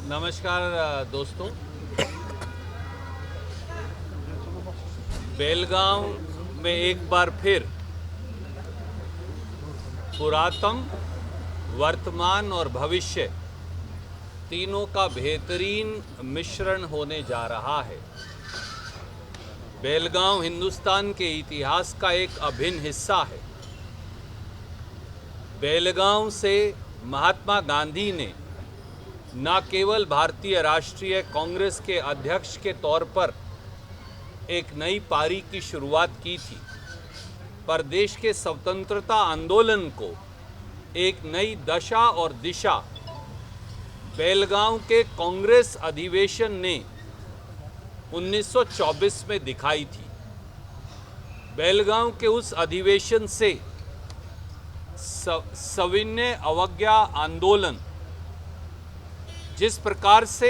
नमस्कार दोस्तों। बेलगांव में एक बार फिर पुरातन, वर्तमान और भविष्य तीनों का बेहतरीन मिश्रण होने जा रहा है। बेलगांव हिंदुस्तान के इतिहास का एक अभिन्न हिस्सा है। बेलगांव से महात्मा गांधी ने न केवल भारतीय राष्ट्रीय कांग्रेस के अध्यक्ष के तौर पर एक नई पारी की शुरुआत की थी, पर देश के स्वतंत्रता आंदोलन को एक नई दशा और दिशा बेलगांव के कांग्रेस अधिवेशन ने 1924 में दिखाई थी। बेलगांव के उस अधिवेशन से सविनय अवज्ञा आंदोलन, जिस प्रकार से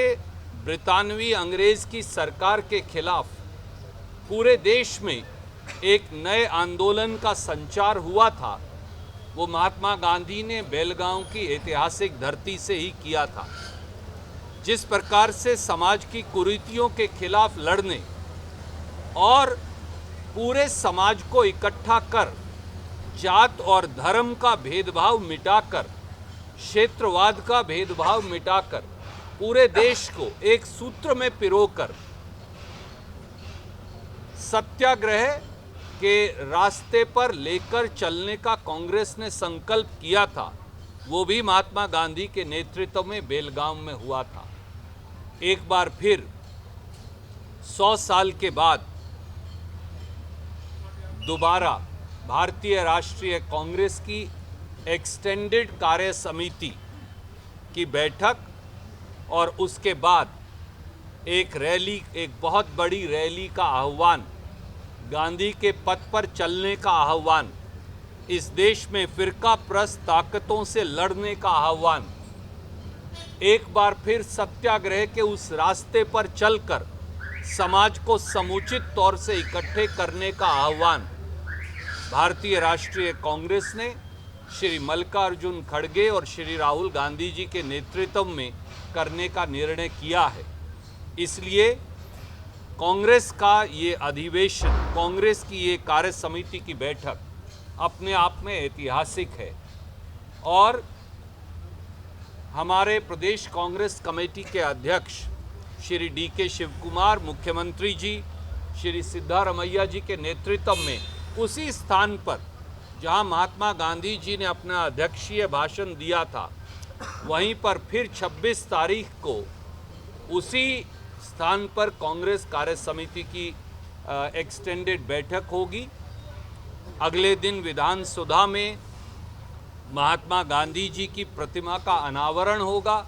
ब्रितानवी अंग्रेज की सरकार के खिलाफ पूरे देश में एक नए आंदोलन का संचार हुआ था, वो महात्मा गांधी ने बेलगांव की ऐतिहासिक धरती से ही किया था। जिस प्रकार से समाज की कुरीतियों के खिलाफ लड़ने और पूरे समाज को इकट्ठा कर जात और धर्म का भेदभाव मिटाकर, क्षेत्रवाद का भेदभाव मिटाकर पूरे देश को एक सूत्र में पिरोकर सत्याग्रह के रास्ते पर लेकर चलने का कांग्रेस ने संकल्प किया था, वो भी महात्मा गांधी के नेतृत्व में बेलगांव में हुआ था। एक बार फिर 100 साल के बाद दोबारा भारतीय राष्ट्रीय कांग्रेस की एक्सटेंडेड कार्य समिति की बैठक और उसके बाद एक रैली, एक बहुत बड़ी रैली का आह्वान, गांधी के पथ पर चलने का आह्वान, इस देश में फिरका प्रस्त ताकतों से लड़ने का आह्वान, एक बार फिर सत्याग्रह के उस रास्ते पर चलकर समाज को समुचित तौर से इकट्ठे करने का आह्वान भारतीय राष्ट्रीय कांग्रेस ने श्री मल्लिकार्जुन खड़गे और श्री राहुल गांधी जी के नेतृत्व में करने का निर्णय किया है। इसलिए कांग्रेस का ये अधिवेशन, कांग्रेस की ये कार्य समिति की बैठक अपने आप में ऐतिहासिक है और हमारे प्रदेश कांग्रेस कमेटी के अध्यक्ष श्री DK शिवकुमार, मुख्यमंत्री जी श्री सिद्धारमैया जी के नेतृत्व में उसी स्थान पर जहां महात्मा गांधी जी ने अपना अध्यक्षीय भाषण दिया था, वहीं पर फिर 26 तारीख को उसी स्थान पर कांग्रेस कार्य समिति की एक्सटेंडेड बैठक होगी। अगले दिन विधानसभा में महात्मा गांधी जी की प्रतिमा का अनावरण होगा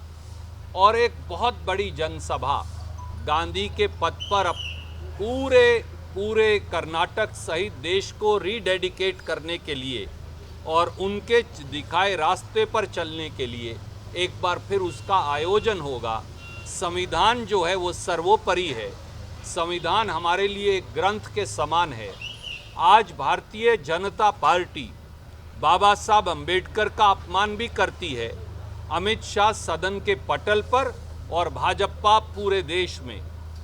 और एक बहुत बड़ी जनसभा गांधी के पथ पर पूरे कर्नाटक सहित देश को रीडेडिकेट करने के लिए और उनके दिखाए रास्ते पर चलने के लिए एक बार फिर उसका आयोजन होगा। संविधान जो है वो सर्वोपरि है। संविधान हमारे लिए एक ग्रंथ के समान है। आज भारतीय जनता पार्टी बाबा साहब अम्बेडकर का अपमान भी करती है। अमित शाह सदन के पटल पर और भाजपा पूरे देश में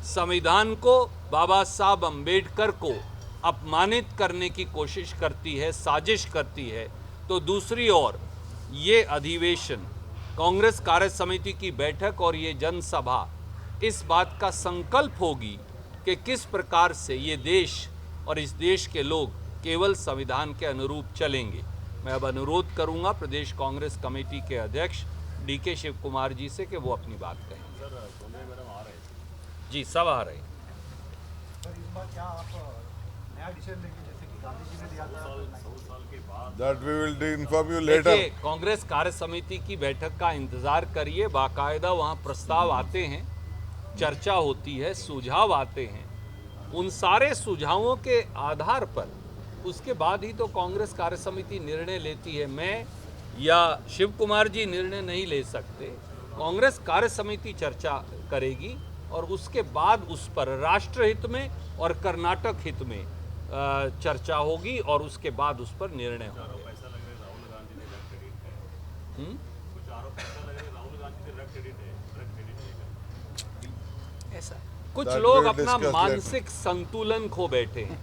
संविधान को, बाबा साहब अम्बेडकर को अपमानित करने की कोशिश करती है, साजिश करती है। तो दूसरी ओर ये अधिवेशन, कांग्रेस कार्य समिति की बैठक और ये जनसभा इस बात का संकल्प होगी कि किस प्रकार से ये देश और इस देश के लोग केवल संविधान के अनुरूप चलेंगे। मैं अब अनुरोध करूंगा प्रदेश कांग्रेस कमेटी के अध्यक्ष DK शिवकुमार जी से कि वो अपनी बात कहें। जी, सब आ रहे हैं। That we will inform you later. Congress कार्य समिति की बैठक का इंतजार करिए। बाकायदा वहाँ प्रस्ताव आते हैं, चर्चा होती है, सुझाव आते हैं। उन सारे सुझावों के आधार पर उसके बाद ही तो कांग्रेस कार्य समिति निर्णय लेती है। मैं या शिव कुमार जी निर्णय नहीं ले सकते। कांग्रेस कार्य समिति चर्चा करेगी और उसके बाद उस पर राष्ट्रहित में और कर्नाटक हित में चर्चा होगी और उसके बाद उस पर निर्णय होगा। कुछ That लोग we'll अपना discuss मानसिक संतुलन खो बैठे हैं।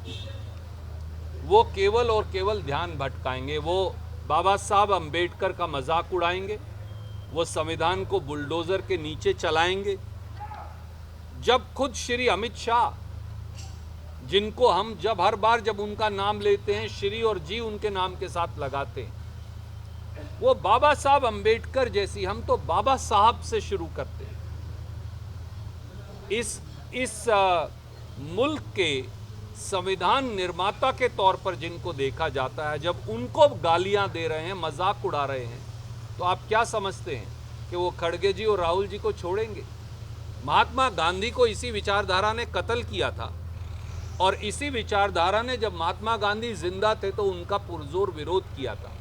वो केवल और केवल ध्यान भटकाएंगे। वो बाबा साहब अंबेडकर का मजाक उड़ाएंगे, वो संविधान को बुलडोजर के नीचे चलाएंगे। जब खुद श्री अमित शाह, जिनको हम जब हर बार जब उनका नाम लेते हैं श्री और जी उनके नाम के साथ लगाते हैं, वो बाबा साहब अंबेडकर जैसी, हम तो बाबा साहब से शुरू करते हैं। इस मुल्क के संविधान निर्माता के तौर पर जिनको देखा जाता है, जब उनको गालियां दे रहे हैं, मजाक उड़ा रहे हैं, तो आप क्या समझते हैं कि वो खड़गे जी और राहुल जी को छोड़ेंगे? महात्मा गांधी को इसी विचारधारा ने कत्ल किया था, और इसी विचारधारा ने जब महात्मा गांधी जिंदा थे तो उनका पुरजोर विरोध किया था।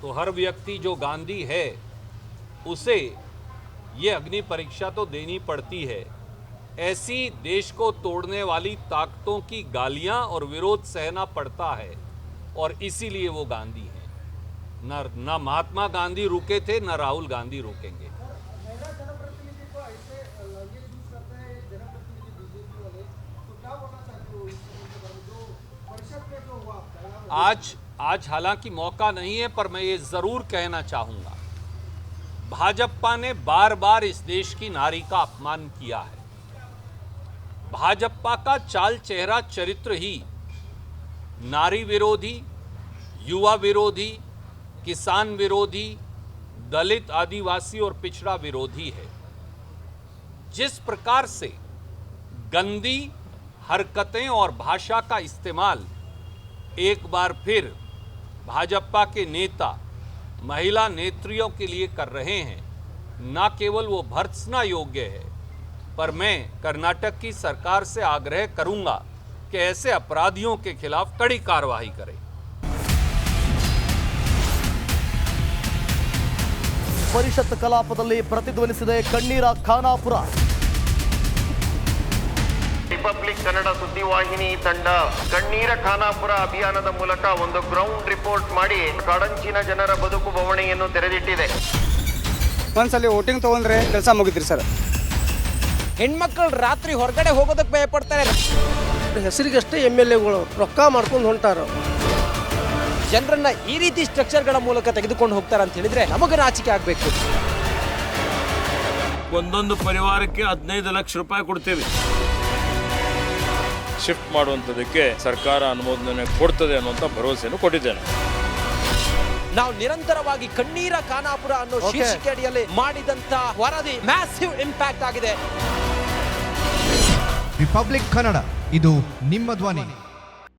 तो हर व्यक्ति जो गांधी है उसे ये अग्नि परीक्षा तो देनी पड़ती है। ऐसी देश को तोड़ने वाली ताकतों की गालियां और विरोध सहना पड़ता है, और इसीलिए वो गांधी हैं। न महात्मा गांधी रुके थे, न राहुल गांधी रुकेंगे। आज हालांकि मौका नहीं है, पर मैं ये जरूर कहना चाहूंगा, भाजपा ने बार बार इस देश की नारी का अपमान किया है। भाजपा का चाल चेहरा चरित्र ही नारी विरोधी, युवा विरोधी, किसान विरोधी, दलित, आदिवासी और पिछड़ा विरोधी है। जिस प्रकार से गंदी हरकतें और भाषा का इस्तेमाल एक बार फिर भाजपा के नेता महिला नेत्रियों के लिए कर रहे हैं, न केवल वो भर्त्सना योग्य है, पर मैं कर्नाटक की सरकार से आग्रह करूंगा कि ऐसे अपराधियों के खिलाफ कड़ी कार्रवाई करें। ಪರಿಷತ್ ಕಲಾಪದಲ್ಲಿ ಪ್ರತಿಧ್ವನಿಸಿದೆ ಕಣ್ಣೀರ ಖಾನಾಪುರ. ರಿಪಬ್ಲಿಕ್ ಕನ್ನಡ ಸುದ್ದಿವಾಹಿನಿ ತಂಡ ಕಣ್ಣೀರ ಖಾನಾಪುರ ಅಭಿಯಾನದ ಮೂಲಕ ಒಂದು ಗ್ರೌಂಡ್ ರಿಪೋರ್ಟ್ ಮಾಡಿ ಕಾಡಂಚಿನ ಜನರ ಬದುಕು ಬವಣೆಯನ್ನು ತೆರೆದಿಟ್ಟಿದೆ. ಒಂದ್ಸಲಿ ವೋಟಿಂಗ್ ತಗೊಂಡ್ರೆ ಕೆಲಸ ಮುಗಿದ್ರಿ ಸರ್. ಹೆಣ್ಮಕ್ಳು ರಾತ್ರಿ ಹೊರಗಡೆ ಹೋಗೋದಕ್ಕೆ ಭಯ ಪಡ್ತಾರೆ. ಹೆಸರಿಗಷ್ಟೇ MLAಗಳು ರೊಕ್ಕ ಮಾಡ್ಕೊಂಡು ಹೊಂಟಾರ. ಜನರನ್ನ ಈ ರೀತಿ ಸ್ಟ್ರಕ್ಚರ್ಗಳ ಮೂಲಕ ತೆಗೆದುಕೊಂಡು ಹೋಗ್ತಾರೆ ಅಂತ ಹೇಳಿದ್ರೆ ನಮಗೆ ನಾಚಿಕೆ ಆಗಬೇಕು. ಒಂದೊಂದು ಪರಿವಾರಕ್ಕೆ 15 ಲಕ್ಷ ರೂಪಾಯಿ ಕೊಡ್ತೇವೆ. ಶಿಫ್ಟ್ ಮಾಡುವಂಥದ್ದಕ್ಕೆ ಸರ್ಕಾರ ಅನುಮೋದನೆ ಕೊಡ್ತದೆ ಅನ್ನುವಂಥ ಭರವಸೆಯನ್ನು ಕೊಟ್ಟಿದ್ದೇನೆ. ನಾವು ನಿರಂತರವಾಗಿ ಕಣ್ಣೀರ ಖಾನಾಪುರ ಅನ್ನೋ ಶೀರ್ಷಿಕೆ ಅಡಿಯಲ್ಲಿ ಮಾಡಿದಂತ ವರದಿ ಮ್ಯಾಸಿವ್ ಇಂಪ್ಯಾಕ್ಟ್ ಆಗಿದೆ. ರಿಪಬ್ಲಿಕ್ ಕನ್ನಡ, ಇದು ನಿಮ್ಮ ಧ್ವನಿ.